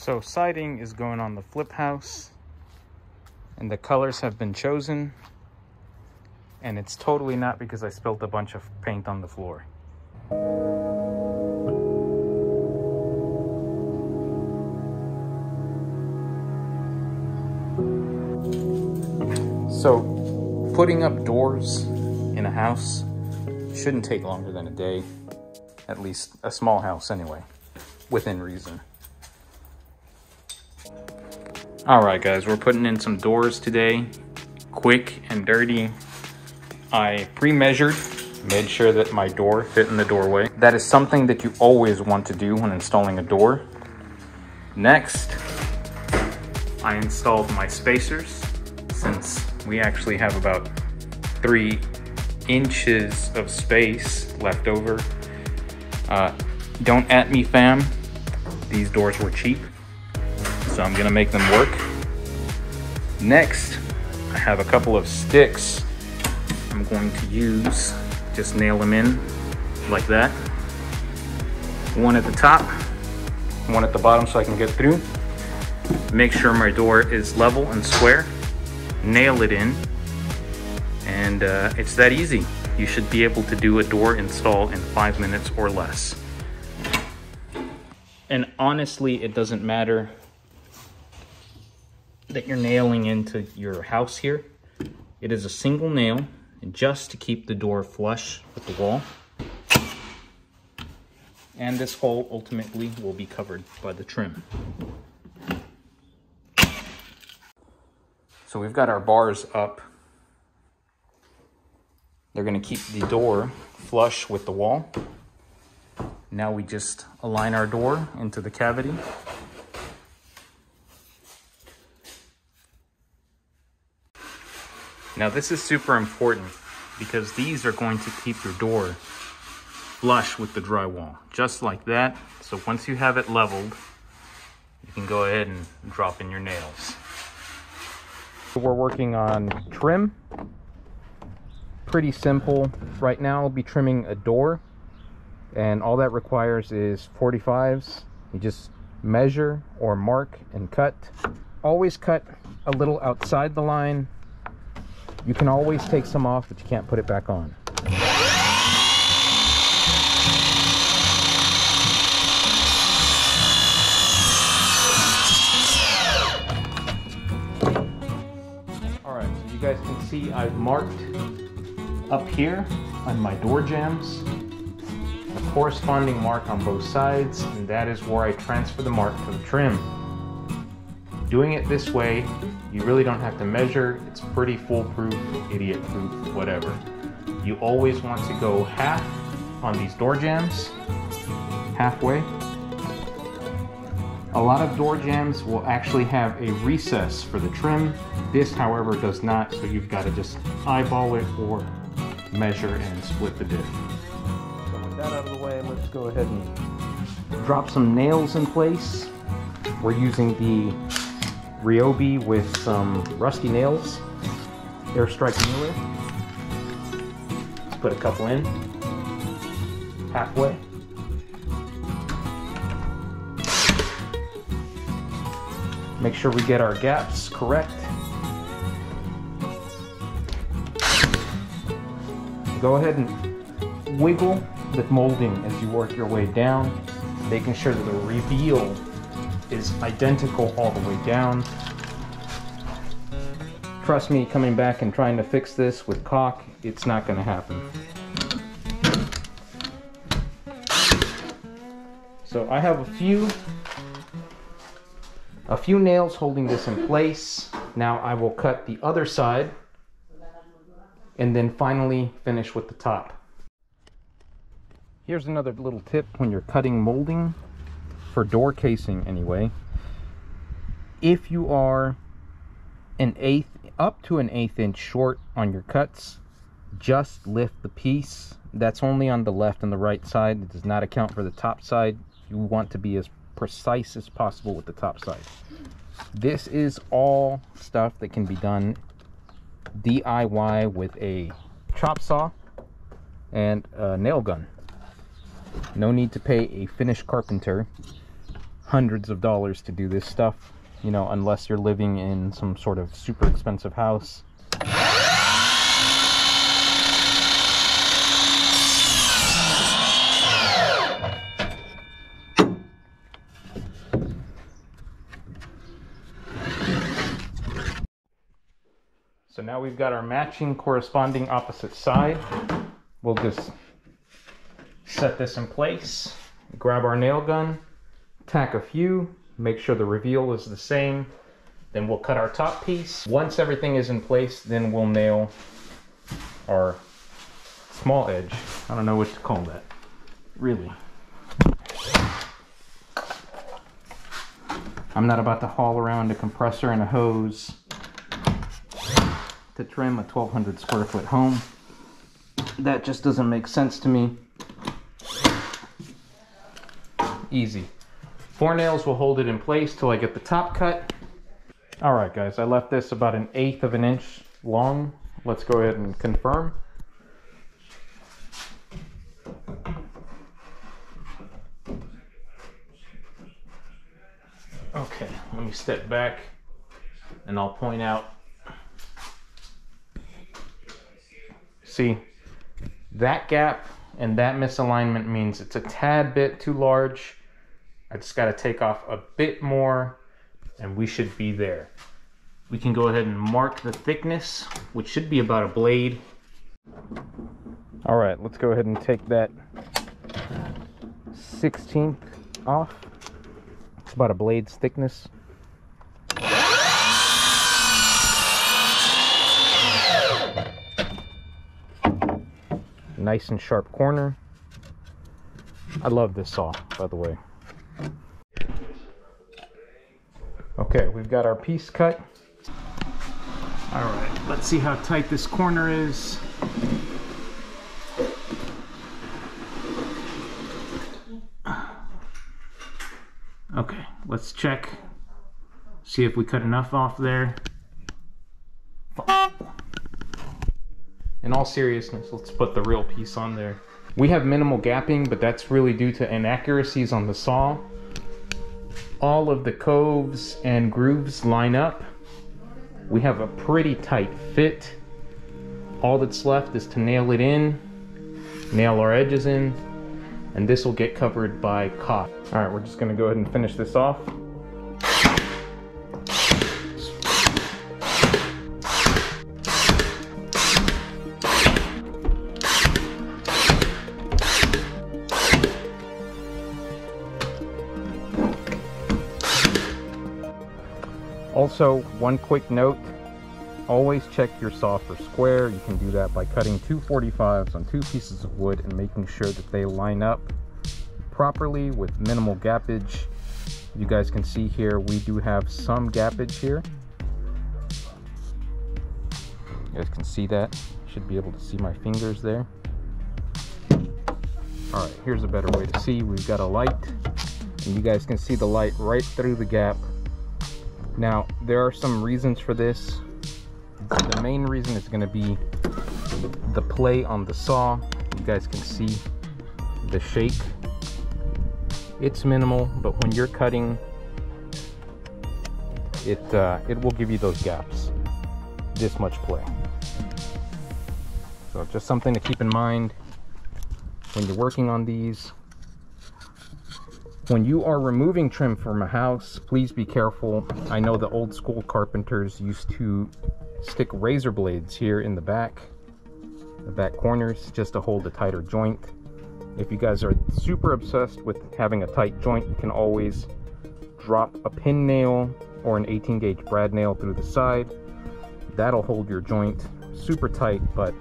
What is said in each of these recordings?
So siding is going on the flip house, and the colors have been chosen, and it's totally not because I spilled a bunch of paint on the floor. So putting up doors in a house shouldn't take longer than a day, at least a small house anyway, within reason. All right, guys, we're putting in some doors today, quick and dirty. I pre-measured, made sure that my door fit in the doorway. That is something that you always want to do when installing a door. Next, I installed my spacers, since we actually have about 3 inches of space left over. Don't at me, fam. These doors were cheap, so I'm gonna make them work. Next, I have a couple of sticks I'm going to use. Just nail them in like that. One at the top, one at the bottom so I can get through. Make sure my door is level and square. Nail it in, and it's that easy. You should be able to do a door install in 5 minutes or less. And honestly, it doesn't matter that you're nailing into your house here. It is a single nail, just to keep the door flush with the wall. And this hole ultimately will be covered by the trim. So we've got our bars up. They're gonna keep the door flush with the wall. Now we just align our door into the cavity. Now this is super important because these are going to keep your door flush with the drywall, just like that. So once you have it leveled, you can go ahead and drop in your nails. We're working on trim. Pretty simple. Right now I'll be trimming a door, and all that requires is 45s. You just measure or mark and cut. Always cut a little outside the line. You can always take some off, but you can't put it back on. Alright, so you guys can see I've marked up here on my door jambs a corresponding mark on both sides, and that is where I transfer the mark to the trim. Doing it this way, you really don't have to measure. It's pretty foolproof, idiot-proof, whatever. You always want to go half on these door jambs, halfway. A lot of door jambs will actually have a recess for the trim. This, however, does not, so you've got to just eyeball it or measure and split the diff. So with that out of the way, let's go ahead and drop some nails in place. We're using the Ryobi with some rusty nails, airstrike nailer. Let's put a couple in, halfway. Make sure we get our gaps correct. Go ahead and wiggle the molding as you work your way down, making sure that the reveal is identical all the way down. Trust me, coming back and trying to fix this with caulk, it's not going to happen. So I have a few nails holding this in place. Now I will cut the other side and then finally finish with the top. Here's another little tip when you're cutting molding, for door casing anyway. If you are up to an eighth inch short on your cuts, just lift the piece. That's only on the left and the right side. It does not account for the top side. You want to be as precise as possible with the top side. This is all stuff that can be done DIY with a chop saw and a nail gun. No need to pay a finished carpenter hundreds of dollars to do this stuff, you know, unless you're living in some sort of super expensive house. So now we've got our matching corresponding opposite side. We'll just set this in place, grab our nail gun, tack a few, make sure the reveal is the same. Then we'll cut our top piece. Once everything is in place, then we'll nail our small edge. I don't know what to call that, really. I'm not about to haul around a compressor and a hose to trim a 1,200 square foot home. That just doesn't make sense to me. Easy. 4 nails will hold it in place till I get the top cut. All right, guys, I left this about 1/8 of an inch long. Let's go ahead and confirm. Okay, let me step back and I'll point out. See, that gap and that misalignment means it's a tad bit too large. I just got to take off a bit more and we should be there. We can go ahead and mark the thickness, which should be about a blade. All right, let's go ahead and take that 1/16 off. It's about a blade's thickness. Nice and sharp corner. I love this saw, by the way. Okay, we've got our piece cut. All right, let's see how tight this corner is. Okay, let's check. See if we cut enough off there. In all seriousness, let's put the real piece on there. We have minimal gapping, but that's really due to inaccuracies on the saw. All of the coves and grooves line up. We have a pretty tight fit. All that's left is to nail it in, nail our edges in, and this will get covered by caulk. All right, we're just gonna go ahead and finish this off. Also, one quick note, always check your saw for square. You can do that by cutting 245s on 2 pieces of wood and making sure that they line up properly with minimal gappage. You guys can see here, we do have some gappage here. You guys can see that. Should be able to see my fingers there. All right, here's a better way to see. We've got a light, and you guys can see the light right through the gap. Now, there are some reasons for this. The main reason is going to be the play on the saw. You guys can see the shake. It's minimal, but when you're cutting, it will give you those gaps. This much play. So just something to keep in mind when you're working on these. When you are removing trim from a house, please be careful. I know the old school carpenters used to stick razor blades here in the back corners, just to hold a tighter joint. If you guys are super obsessed with having a tight joint, you can always drop a pin nail or an 18 gauge brad nail through the side. That'll hold your joint super tight, but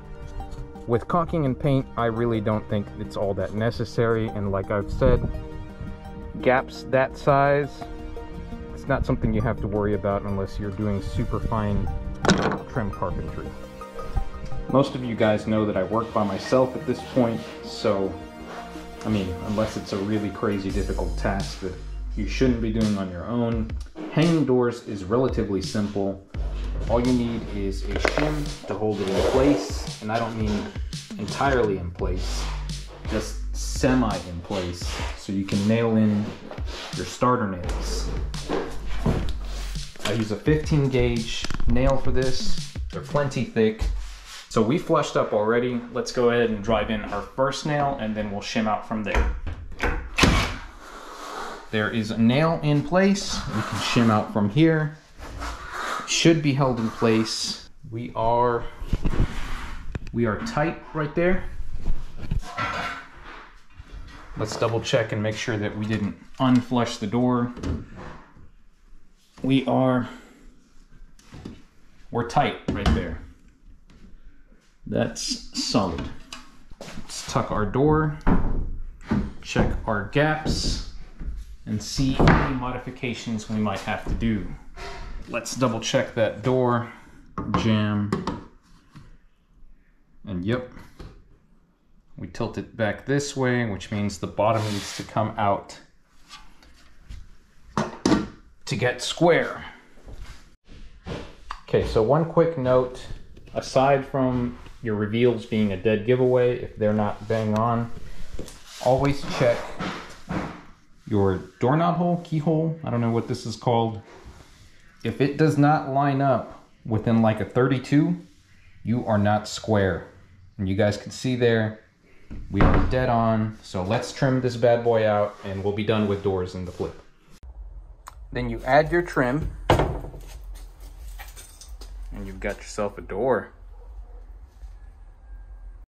with caulking and paint, I really don't think it's all that necessary. And like I've said, gaps that size, it's not something you have to worry about unless you're doing super fine trim carpentry. Most of you guys know that I work by myself at this point, so I mean, unless it's a really crazy difficult task that you shouldn't be doing on your own. Hanging doors is relatively simple. All you need is a shim to hold it in place, and I don't mean entirely in place, just semi in place so you can nail in your starter nails. I use a 15 gauge nail for this. They're plenty thick. So we flushed up already. Let's go ahead and drive in our first nail and then we'll shim out from there. There is a nail in place. We can shim out from here. It should be held in place. We are tight right there. Let's double check and make sure that we didn't unflush the door. We're tight right there. That's solid. Let's tuck our door, check our gaps, and see any modifications we might have to do. Let's double check that door, jam, and yep. We tilt it back this way, which means the bottom needs to come out to get square. Okay, so one quick note, aside from your reveals being a dead giveaway, if they're not bang on, always check your doorknob hole, keyhole, I don't know what this is called. If it does not line up within like a 32, you are not square. And you guys can see there, we are dead on. So let's trim this bad boy out and we'll be done with doors in the flip. Then you add your trim and you've got yourself a door.